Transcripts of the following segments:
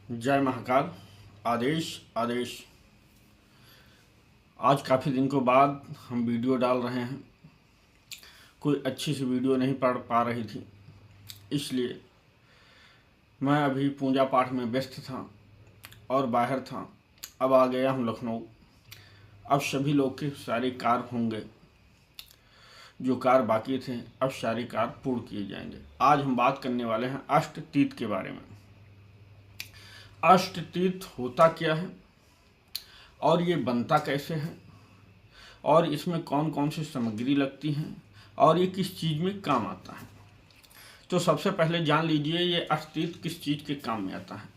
जय महाकाल। आदेश आदेश। आज काफ़ी दिन के बाद हम वीडियो डाल रहे हैं। कोई अच्छी सी वीडियो नहीं पढ़ पा रही थी, इसलिए मैं अभी पूजा पाठ में व्यस्त था और बाहर था। अब आ गया हूँ लखनऊ। अब सभी लोग के सारे कार्य होंगे, जो कार्य बाकी थे अब सारे कार्य पूर्ण किए जाएंगे। आज हम बात करने वाले हैं अष्टतीर्थ के बारे में। अष्टतीर्थ होता क्या है और ये बनता कैसे है और इसमें कौन कौन सी सामग्री लगती हैं और ये किस चीज़ में काम आता है। तो सबसे पहले जान लीजिए ये अष्टतीर्थ किस चीज़ के काम में आता है।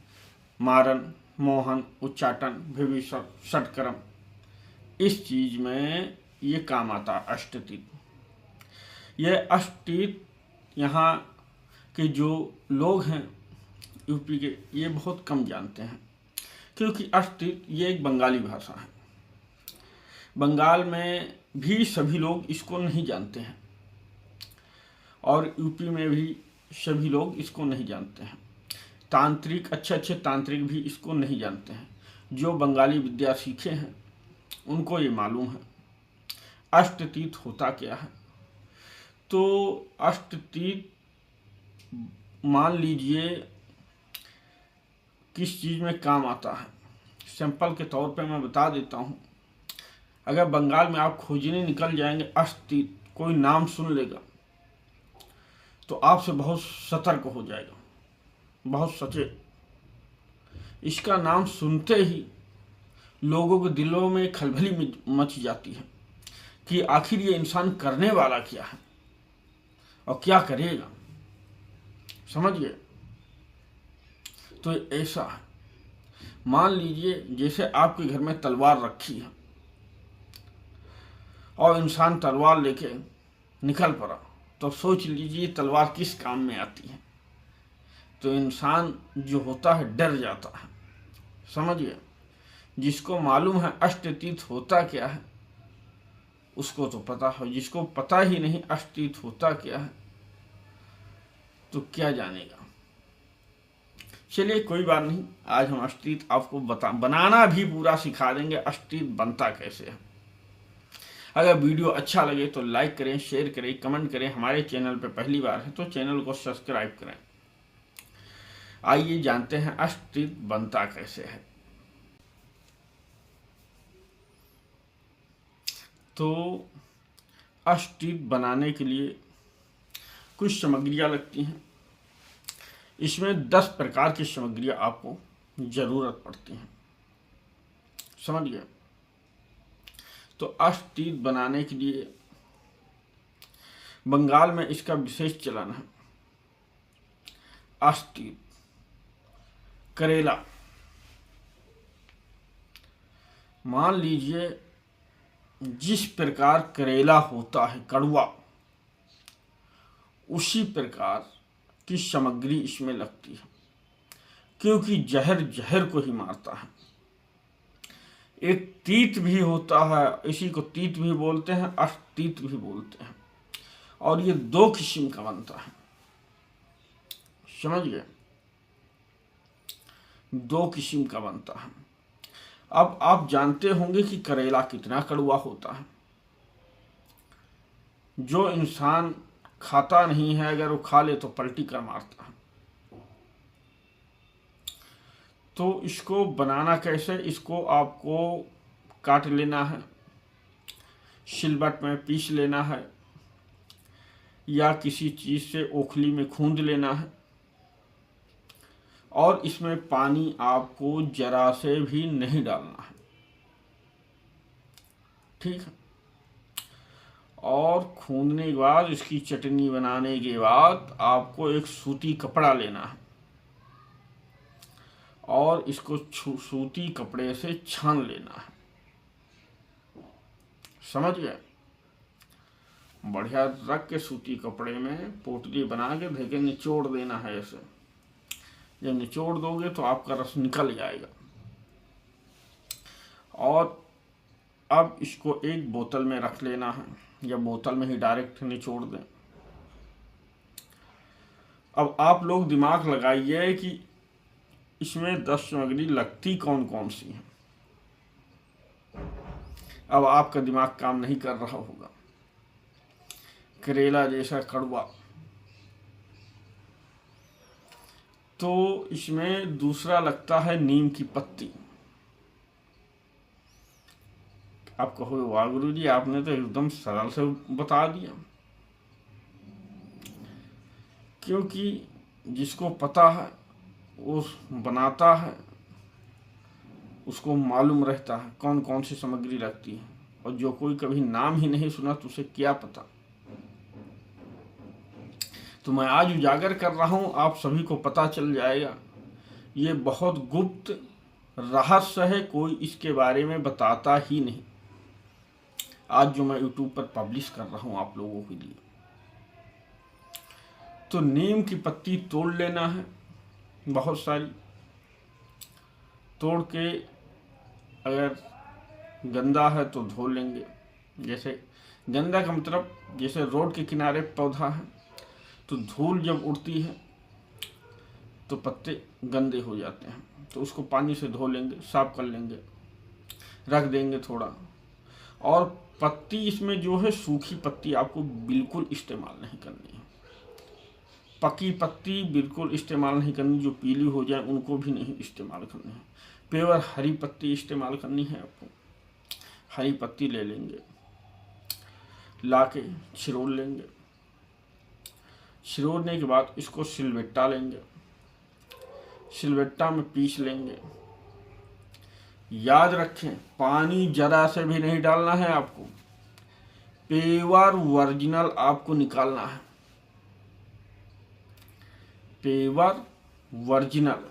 मारन, मोहन, उच्चाटन, विभीषण, षटकर्म, इस चीज़ में ये काम आता है अष्टतीर्थ। ये अष्टतीर्थ यहाँ के जो लोग हैं यूपी के, ये बहुत कम जानते हैं, क्योंकि अष्टतीर्थ ये एक बंगाली भाषा है। बंगाल में भी सभी लोग इसको नहीं जानते हैं और यूपी में भी सभी लोग इसको नहीं जानते हैं। तांत्रिक, अच्छे अच्छे तांत्रिक भी इसको नहीं जानते हैं। जो बंगाली विद्या सीखे हैं उनको ये मालूम है अष्टतीर्थ होता क्या है। तो अष्टतीर्थ मान लीजिए किस चीज़ में काम आता है। सिंपल के तौर पे मैं बता देता हूँ। अगर बंगाल में आप खोजने निकल जाएंगे अष्टतीर्थ, कोई नाम सुन लेगा तो आपसे बहुत सतर्क हो जाएगा, बहुत सचेत। इसका नाम सुनते ही लोगों के दिलों में खलबली मच जाती है कि आखिर ये इंसान करने वाला क्या है और क्या करेगा, समझिए। तो ऐसा है, मान लीजिए जैसे आपके घर में तलवार रखी है और इंसान तलवार लेके निकल पड़ा, तो सोच लीजिए तलवार किस काम में आती है। तो इंसान जो होता है डर जाता है, समझिए। जिसको मालूम है अष्टतीर्थ होता क्या है उसको तो पता है, जिसको पता ही नहीं अष्टतीर्थ होता क्या है तो क्या जानेगा। चलिए कोई बात नहीं, आज हम अष्टतीर्थ आपको बनाना भी पूरा सिखा देंगे, अष्टतीर्थ बनता कैसे है। अगर वीडियो अच्छा लगे तो लाइक करें, शेयर करें, कमेंट करें। हमारे चैनल पर पहली बार है तो चैनल को सब्सक्राइब करें। आइए जानते हैं अष्टतीर्थ बनता कैसे है। तो अष्टतीर्थ बनाने के लिए कुछ सामग्रियाँ लगती हैं। इसमें 10 प्रकार की सामग्रियाँ आपको ज़रूरत पड़ती हैं, समझ गए। तो अष्टतीर्थ बनाने के लिए बंगाल में इसका विशेष चलन है। अष्टतीर्थ, करेला, मान लीजिए जिस प्रकार करेला होता है कड़वा, उसी प्रकार की सामग्री इसमें लगती है, क्योंकि जहर जहर को ही मारता है। एक तीत भी होता है, इसी को तीत भी बोलते हैं, अष्टतीर्थ भी बोलते हैं, और ये 2 किस्म का बनता है, समझ गए। 2 किस्म का बनता है। अब आप जानते होंगे कि करेला कितना कड़वा होता है। जो इंसान खाता नहीं है अगर वो खा ले तो पलटी कर मारता है। तो इसको बनाना कैसे, इसको आपको काट लेना है, सिलबट में पीस लेना है या किसी चीज़ से ओखली में खूंद लेना है, और इसमें पानी आपको जरा से भी नहीं डालना है, ठीक है। और खूंदने के बाद इसकी चटनी बनाने के बाद आपको एक सूती कपड़ा लेना है और इसको सूती कपड़े से छान लेना है, समझ गए। बढ़िया रख के सूती कपड़े में पोटली बना के देखे निचोड़ देना है ऐसे। जब निचोड़ दोगे तो आपका रस निकल जाएगा। और अब इसको एक बोतल में रख लेना है या बोतल में ही डायरेक्ट निचोड़ दें। अब आप लोग दिमाग लगाइए कि इसमें 10 सामग्री लगती कौन कौन सी है? अब आपका दिमाग काम नहीं कर रहा होगा। करेला जैसा कड़वा, तो इसमें दूसरा लगता है नीम की पत्ती। आप कहोगे वाह गुरुजी, आपने तो एकदम सरल से बता दिया। क्योंकि जिसको पता है वो बनाता है, उसको मालूम रहता है कौन कौन सी सामग्री लगती है, और जो कोई कभी नाम ही नहीं सुना तो उसे क्या पता। तो मैं आज उजागर कर रहा हूं, आप सभी को पता चल जाएगा। ये बहुत गुप्त रहस्य है, कोई इसके बारे में बताता ही नहीं। आज जो मैं यूट्यूब पर पब्लिश कर रहा हूं आप लोगों के लिए। तो नीम की पत्ती तोड़ लेना है, बहुत सारी तोड़ के, अगर गंदा है तो धो लेंगे। जैसे गंदा का मतलब जैसे रोड के किनारे पौधा है, तो धूल जब उड़ती है तो पत्ते गंदे हो जाते हैं, तो उसको पानी से धो लेंगे, साफ कर लेंगे, रख देंगे थोड़ा। और पत्ती इसमें जो है सूखी पत्ती आपको बिल्कुल इस्तेमाल नहीं करनी है। पकी पत्ती बिल्कुल इस्तेमाल नहीं करनी, जो पीली हो जाए उनको भी नहीं इस्तेमाल करनी है। पेवर हरी पत्ती इस्तेमाल करनी है आपको। हरी पत्ती ले लेंगे, ला के छिरोल लेंगे। छिरोड़ने के बाद इसको सिलबट्टा लेंगे, सिलबट्टा में पीस लेंगे। याद रखें, पानी जरा से भी नहीं डालना है आपको। पेवर ओरिजिनल आपको निकालना है, पेवर ओरिजिनल,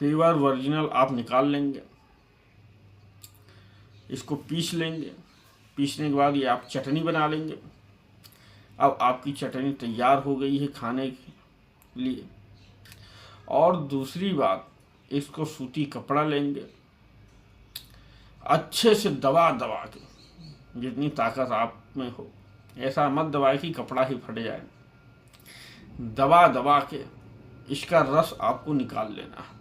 पेवर ओरिजिनल आप निकाल लेंगे। इसको पीस लेंगे। पीसने के बाद ये आप चटनी बना लेंगे। अब आपकी चटनी तैयार हो गई है खाने के लिए। और दूसरी बात, इसको सूती कपड़ा लेंगे, अच्छे से दबा दबा के, जितनी ताकत आप में हो, ऐसा मत दबाए कि कपड़ा ही फट जाए। दबा दबा के इसका रस आपको निकाल लेना है।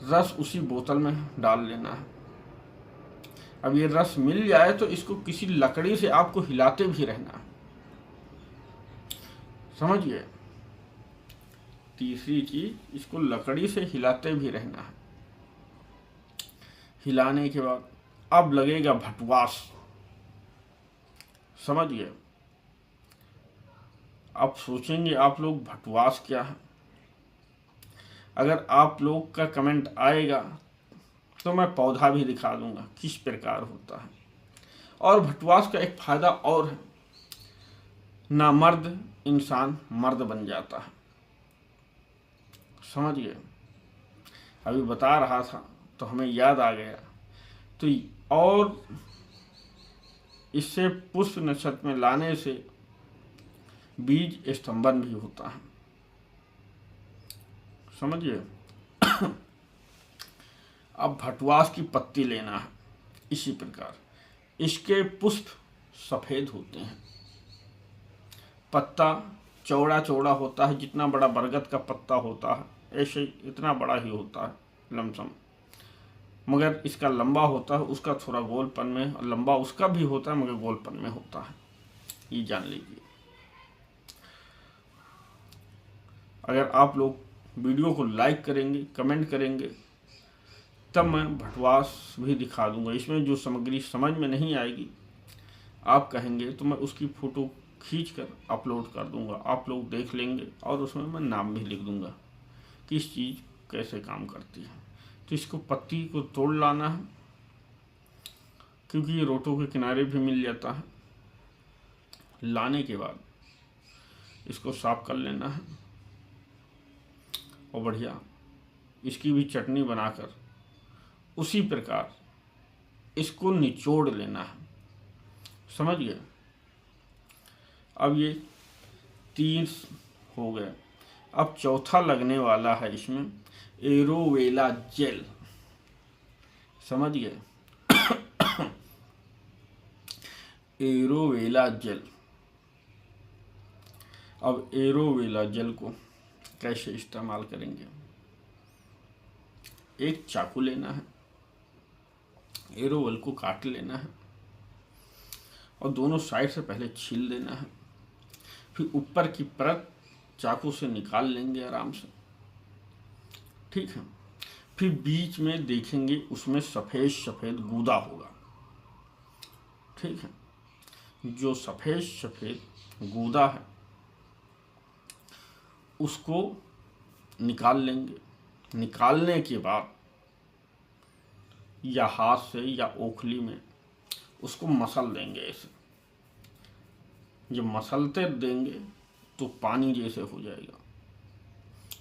रस उसी बोतल में डाल लेना है। अब ये रस मिल जाए तो इसको किसी लकड़ी से आपको हिलाते भी रहना है, समझिए। तीसरी चीज, इसको लकड़ी से हिलाते भी रहना है। हिलाने के बाद अब लगेगा भटवास, समझिए। आप सोचेंगे आप लोग भटवास क्या है। अगर आप लोग का कमेंट आएगा तो मैं पौधा भी दिखा दूंगा किस प्रकार होता है। और भटवास का एक फायदा और है, नामर्द इंसान मर्द बन जाता है, समझिए। अभी बता रहा था तो हमें याद आ गया। तो और इससे पुष्प नक्षत्र में लाने से बीज स्तंभन भी होता है, समझिए। अब भटवास की पत्ती लेना है, इसी प्रकार इसके पुष्प सफेद होते हैं, पत्ता चौड़ा चौड़ा होता है, जितना बड़ा बरगद का पत्ता होता है ऐसे इतना बड़ा ही होता है लमसम, मगर इसका लंबा होता है, उसका थोड़ा गोलपन में, और लंबा उसका भी होता है मगर गोलपन में होता है, ये जान लीजिए। अगर आप लोग वीडियो को लाइक करेंगे, कमेंट करेंगे, तब मैं भटवास भी दिखा दूंगा। इसमें जो सामग्री समझ में नहीं आएगी, आप कहेंगे तो मैं उसकी फ़ोटो खींच कर अपलोड कर दूंगा, आप लोग देख लेंगे, और उसमें मैं नाम भी लिख दूंगा किस चीज़ कैसे काम करती है। तो इसको पत्ती को तोड़ लाना है, क्योंकि ये रोटों के किनारे भी मिल जाता है। लाने के बाद इसको साफ कर लेना है, और बढ़िया इसकी भी चटनी बनाकर उसी प्रकार इसको निचोड़ लेना है, समझ गए। अब ये 3 हो गए। अब चौथा लगने वाला है इसमें एलोवेरा जेल, समझ गए। Aloe vera gel. अब एलोवेरा जेल को कैसे इस्तेमाल करेंगे। एक चाकू लेना है, एलोवेरा को काट लेना है और दोनों साइड से पहले छील देना है। फिर ऊपर की परत चाकू से निकाल लेंगे आराम से, ठीक है। फिर बीच में देखेंगे उसमें सफ़ेद सफ़ेद गूदा होगा, ठीक है। जो सफ़ेद सफ़ेद गूदा है उसको निकाल लेंगे। निकालने के बाद या हाथ से या ओखली में उसको मसल देंगे ऐसे। जब मसलते देंगे तो पानी जैसे हो जाएगा,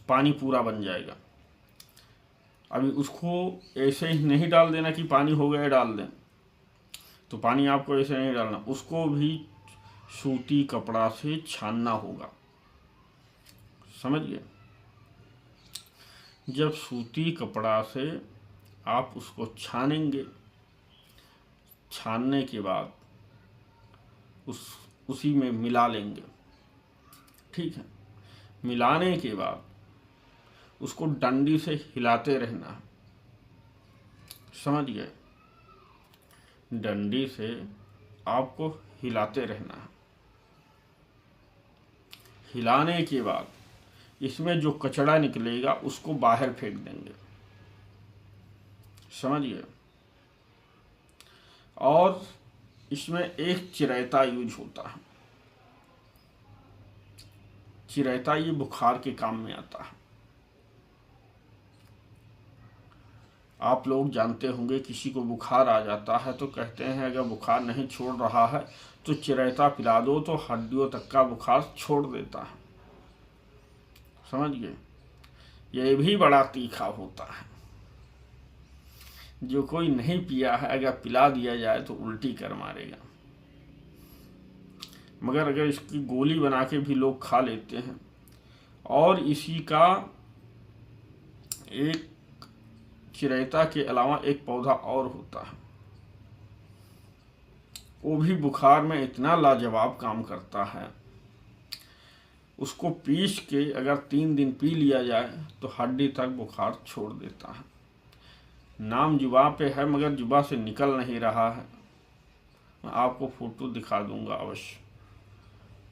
पानी पूरा बन जाएगा। अभी उसको ऐसे ही नहीं डाल देना कि पानी हो गया डाल दें, तो पानी आपको ऐसे नहीं डालना, उसको भी सूती कपड़ा से छानना होगा, समझ गए। जब सूती कपड़ा से आप उसको छानेंगे, छानने के बाद उसी में मिला लेंगे, ठीक है। मिलाने के बाद उसको डंडी से हिलाते रहना है, समझ गए। डंडी से आपको हिलाते रहना है। हिलाने के बाद इसमें जो कचरा निकलेगा उसको बाहर फेंक देंगे, समझ गए। और इसमें एक चिरैता यूज होता है। चिरैता ये बुखार के काम में आता है। आप लोग जानते होंगे किसी को बुखार आ जाता है तो कहते हैं अगर बुखार नहीं छोड़ रहा है तो चिरैता पिला दो तो हड्डियों तक का बुखार छोड़ देता है, समझ गए। ये भी बड़ा तीखा होता है। जो कोई नहीं पिया है अगर पिला दिया जाए तो उल्टी कर मारेगा। मगर अगर इसकी गोली बना के भी लोग खा लेते हैं। और इसी का एक चिरैता के अलावा एक पौधा और होता है, वो भी बुखार में इतना लाजवाब काम करता है। उसको पीस के अगर 3 दिन पी लिया जाए तो हड्डी तक बुखार छोड़ देता है। नाम जुबान पे है मगर जुबान से निकल नहीं रहा है। मैं आपको फोटो दिखा दूंगा, अवश्य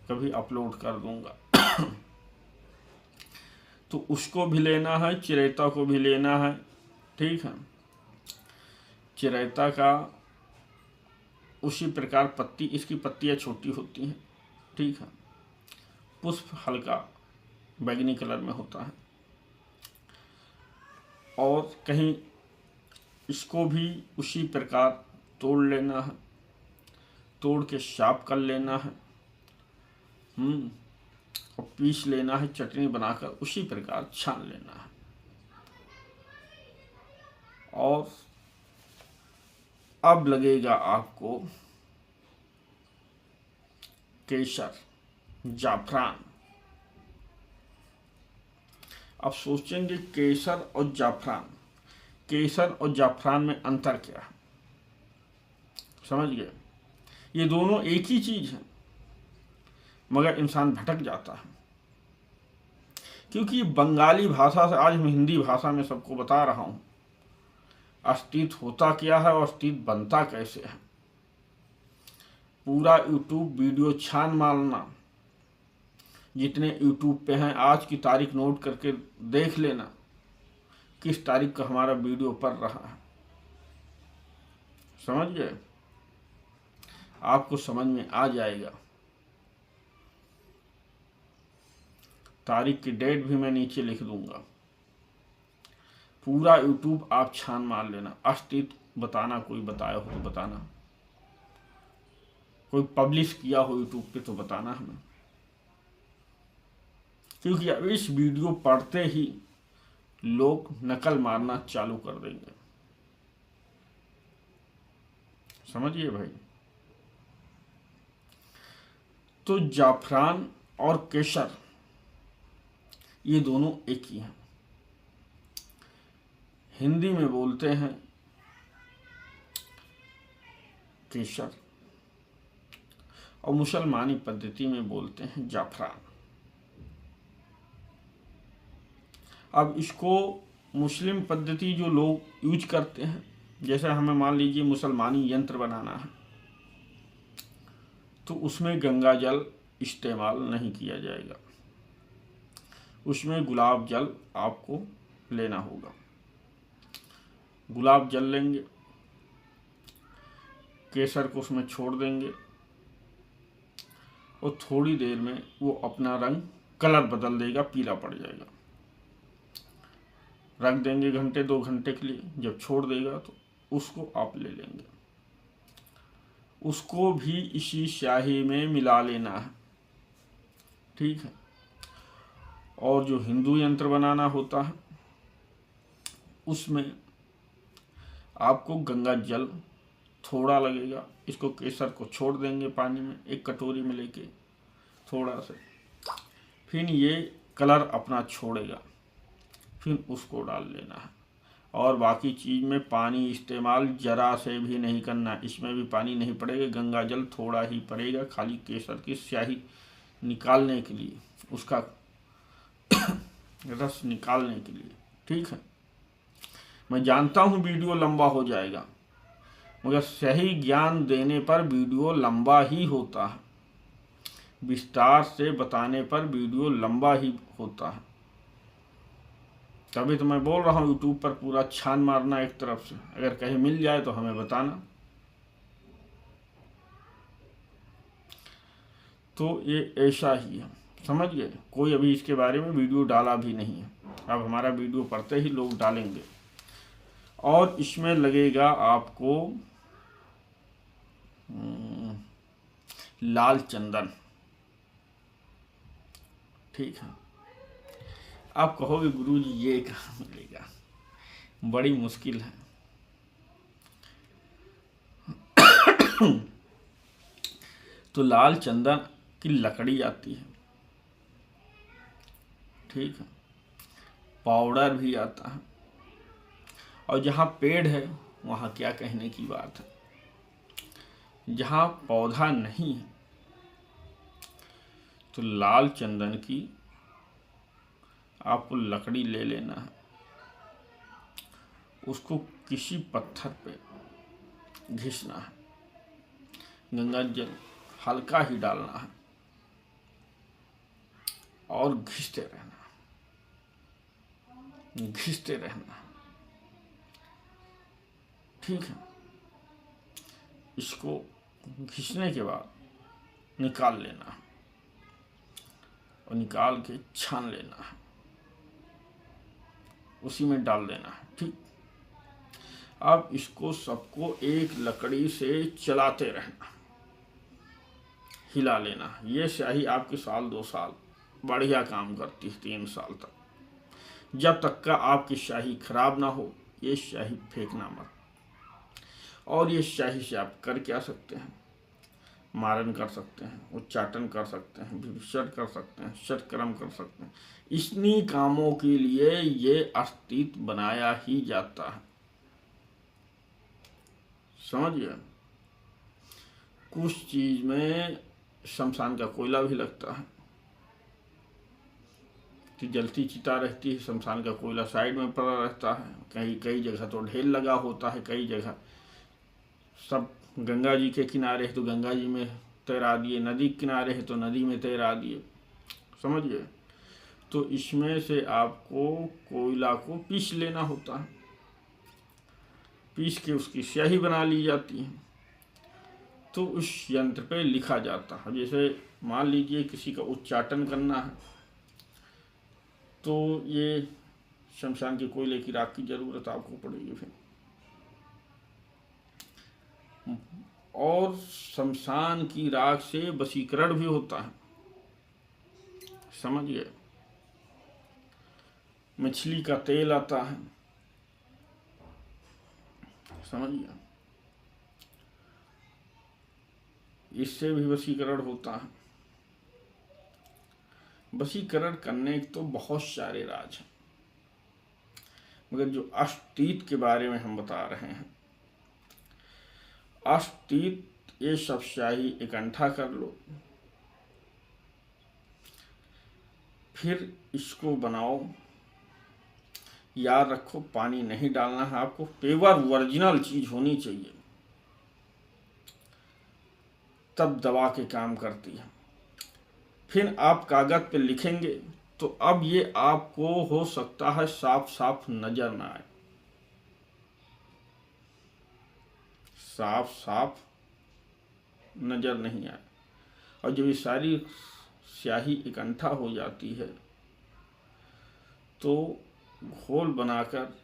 कभी अपलोड कर दूंगा। तो उसको भी लेना है, चिरैता को भी लेना है, ठीक है। चिरैता का उसी प्रकार पत्ती, इसकी पत्तियाँ छोटी होती हैं, ठीक है। पुष्प हल्का बैंगनी कलर में होता है। और कहीं इसको भी उसी प्रकार तोड़ लेना है, तोड़ के साफ कर लेना है, और पीस लेना है, चटनी बनाकर उसी प्रकार छान लेना है। और अब लगेगा आपको केसर, जाफरान। अब सोचेंगे केसर और जाफरान, केसर और जाफरान में अंतर क्या है, समझ गए। ये दोनों एक ही चीज है मगर इंसान भटक जाता है। क्योंकि बंगाली भाषा से आज मैं हिंदी भाषा में सबको बता रहा हूं अस्तित्व होता क्या है और अस्तित्व बनता कैसे है। पूरा यूट्यूब वीडियो छान मारना, जितने यूट्यूब पे हैं आज की तारीख नोट करके देख लेना किस तारीख का हमारा वीडियो पड़ रहा है, समझ गए। आपको समझ में आ जाएगा। तारीख की डेट भी मैं नीचे लिख दूंगा। पूरा यूट्यूब आप छान मार लेना, अस्तित्व बताना, कोई बताया हो तो बताना, कोई पब्लिश किया हो यूट्यूब पे तो बताना हमें। क्योंकि अब इस वीडियो पढ़ते ही लोग नकल मारना चालू कर देंगे, समझिए भाई। तो जाफरान और केसर ये दोनों एक ही हैं। हिंदी में बोलते हैं केसर और मुसलमानी पद्धति में बोलते हैं जाफरान। अब इसको मुस्लिम पद्धति जो लोग यूज करते हैं, जैसे हमें मान लीजिए मुसलमानी यंत्र बनाना है, तो उसमें गंगा जल इस्तेमाल नहीं किया जाएगा, उसमें गुलाब जल आपको लेना होगा। गुलाब जल लेंगे, केसर को उसमें छोड़ देंगे और थोड़ी देर में वो अपना रंग कलर बदल देगा, पीला पड़ जाएगा। रख देंगे घंटे 2 घंटे के लिए, जब छोड़ देगा तो उसको आप ले लेंगे, उसको भी इसी स्याही में मिला लेना है, ठीक है। और जो हिंदू यंत्र बनाना होता है उसमें आपको गंगा जल थोड़ा लगेगा, इसको केसर को छोड़ देंगे पानी में, एक कटोरी में लेके थोड़ा सा, फिर ये कलर अपना छोड़ेगा, फिर उसको डाल लेना है। और बाकी चीज़ में पानी इस्तेमाल जरा से भी नहीं करना, इसमें भी पानी नहीं पड़ेगा, गंगा जल थोड़ा ही पड़ेगा, खाली केसर की स्याही निकालने के लिए, उसका रस निकालने के लिए, ठीक है। मैं जानता हूँ वीडियो लंबा हो जाएगा, मगर सही ज्ञान देने पर वीडियो लंबा ही होता है, विस्तार से बताने पर वीडियो लंबा ही होता है। तभी तो मैं बोल रहा हूँ यूट्यूब पर पूरा छान मारना एक तरफ से, अगर कहीं मिल जाए तो हमें बताना। तो ये ऐसा ही है, समझ गए। कोई अभी इसके बारे में वीडियो डाला भी नहीं है, अब हमारा वीडियो पढ़ते ही लोग डालेंगे। और इसमें लगेगा आपको लाल चंदन, ठीक है। आप कहोगे गुरुजी ये कहाँ मिलेगा, बड़ी मुश्किल है। तो लाल चंदन की लकड़ी आती है, ठीक है, पाउडर भी आता है, और जहाँ पेड़ है वहाँ क्या कहने की बात है। जहाँ पौधा नहीं है तो लाल चंदन की आपको लकड़ी ले लेना है, उसको किसी पत्थर पे घिसना है, गंगा जल हल्का ही डालना है और घिसते रहना, ठीक है। इसको घिसने के बाद निकाल लेना है और निकाल के छान लेना है, उसी में डाल देना है, ठीक। अब इसको सबको एक लकड़ी से चलाते रहना, हिला लेना। ये स्याही आपके 1-2 साल बढ़िया काम करती है, 3 साल तक, जब तक का आपकी स्याही खराब ना हो। ये स्याही फेंकना मत। और ये स्याही से आप कर क्या सकते हैं, मारन कर सकते हैं, उच्चाटन कर सकते हैं, विभूषण कर सकते हैं, षटकर्म कर सकते हैं। इतनी कामों के लिए ये अस्तित्व बनाया ही जाता है, समझिए। कुछ चीज में शमशान का कोयला भी लगता है, कि जलती चिता रहती है, शमशान का कोयला साइड में पड़ा रहता है, कई जगह तो ढेर लगा होता है, कई जगह सब गंगा जी के किनारे है तो गंगा जी में तैरा दिए, नदी के किनारे है तो नदी में तैरा दिए, समझिए। तो इसमें से आपको कोयला को पीस लेना होता है, पीस के उसकी स्याही बना ली जाती है, तो उस यंत्र पे लिखा जाता है। जैसे मान लीजिए किसी का उच्चाटन करना है तो ये शमशान के कोयले की राख की जरूरत आपको पड़ेगी फिर। और शमशान की राख से वशीकरण भी होता है, समझिए। मछली का तेल आता है, समझिए, इससे भी वशीकरण होता है। वशीकरण करने के तो बहुत सारे राज हैं, मगर जो अस्तित्व के बारे में हम बता रहे हैं, अस्तित्व, ये सब स्याही इकट्ठा कर लो, फिर इसको बनाओ याद रखो, पानी नहीं डालना है आपको, पेवर ओरिजिनल चीज होनी चाहिए, तब दवा के काम करती है। फिर आप कागज पे लिखेंगे तो अब ये आपको हो सकता है साफ साफ नजर ना आए, साफ साफ नजर नहीं आए, और जब ये सारी स्याही इकट्ठा हो जाती है तो घोल बनाकर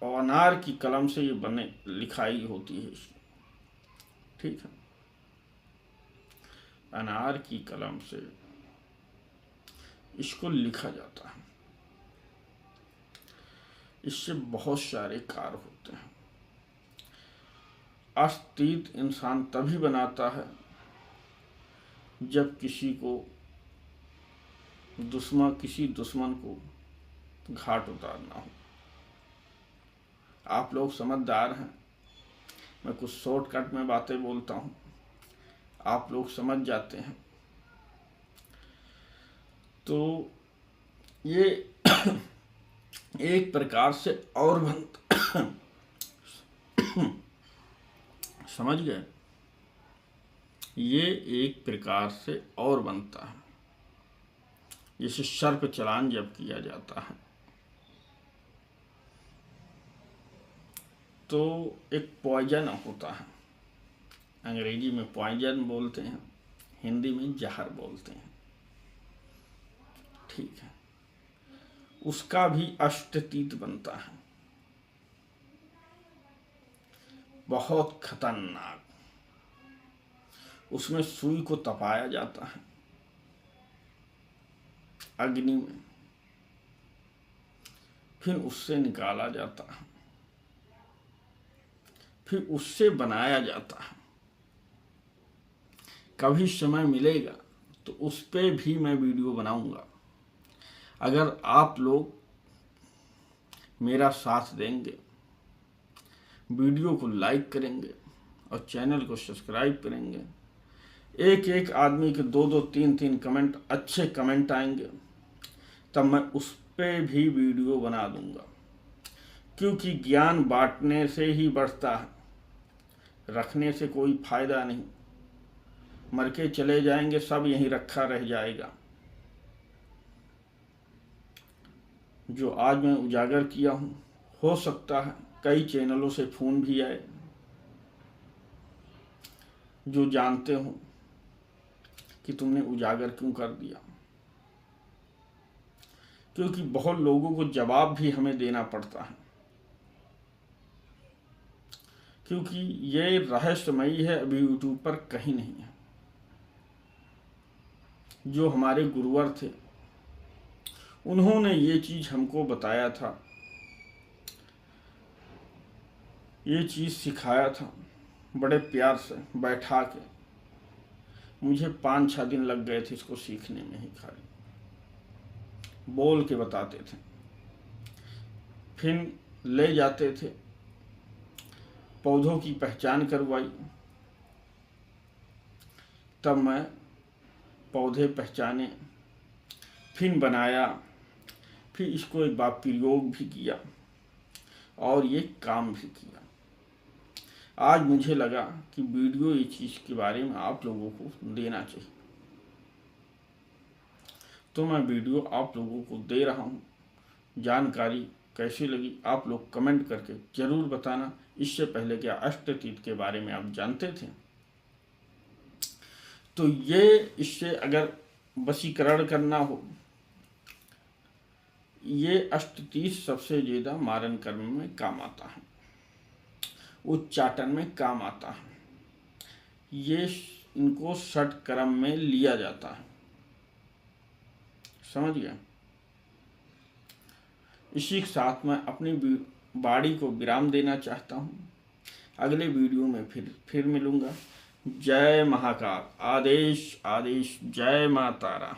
और अनार की कलम से ये बने लिखाई होती है इसकी, ठीक है, अनार की कलम से इसको लिखा जाता है। इससे बहुत सारे कार्य होते हैं। अस्तित्व इंसान तभी बनाता है जब किसी दुश्मन को घाट उतारना हो। आप लोग समझदार हैं, मैं कुछ शॉर्टकट में बातें बोलता हूँ, आप लोग समझ जाते हैं। तो ये एक प्रकार से और बनता समझ गए, ये एक प्रकार से और बनता है, जैसे सर्प चालान जब किया जाता है तो एक पॉइजन होता है, अंग्रेजी में पॉइजन बोलते हैं, हिंदी में जहर बोलते हैं, ठीक है, उसका भी अष्टतीत बनता है, बहुत खतरनाक। उसमें सुई को तपाया जाता है अग्नि में, फिर उससे निकाला जाता है, फिर उससे बनाया जाता है। कभी समय मिलेगा तो उस पे भी मैं वीडियो बनाऊंगा। अगर आप लोग मेरा साथ देंगे, वीडियो को लाइक करेंगे और चैनल को सब्सक्राइब करेंगे, एक एक आदमी के 2-2 3-3 कमेंट, अच्छे कमेंट आएंगे, तब मैं उस पे भी वीडियो बना दूंगा। क्योंकि ज्ञान बांटने से ही बढ़ता है, रखने से कोई फायदा नहीं, मर के चले जाएंगे, सब यहीं रखा रह जाएगा। जो आज मैं उजागर किया हूँ, हो सकता है कई चैनलों से फोन भी आए जो जानते हो कि तुमने उजागर क्यों कर दिया, क्योंकि बहुत लोगों को जवाब भी हमें देना पड़ता है, क्योंकि ये रहस्यमयी है, अभी यूट्यूब पर कहीं नहीं है। जो हमारे गुरुवर थे उन्होंने ये चीज हमको बताया था, ये चीज सिखाया था, बड़े प्यार से बैठा के। मुझे 5-6 दिन लग गए थे इसको सीखने में ही, खाली बोल के बताते थे, फिर ले जाते थे, पौधों की पहचान करवाई, तब मैं पौधे पहचाने, फिर बनाया, फिर इसको एक बार प्रयोग भी किया और ये काम भी किया। आज मुझे लगा कि वीडियो ये चीज के बारे में आप लोगों को देना चाहिए, तो मैं वीडियो आप लोगों को दे रहा हूँ। जानकारी कैसी लगी आप लोग कमेंट करके जरूर बताना। इससे पहले क्या अष्टतीत के बारे में आप जानते थे? तो ये इससे अगर वशीकरण करना हो, ये अष्टतीत सबसे ज्यादा मारण कर्म में काम आता है, उच्चाटन में काम आता है, ये इनको षट कर्म में लिया जाता है, समझ गए। इसी के साथ मैं अपनी वाणी को विराम देना चाहता हूँ। अगले वीडियो में फिर मिलूंगा। जय महाकाल। आदेश आदेश। जय मां तारा।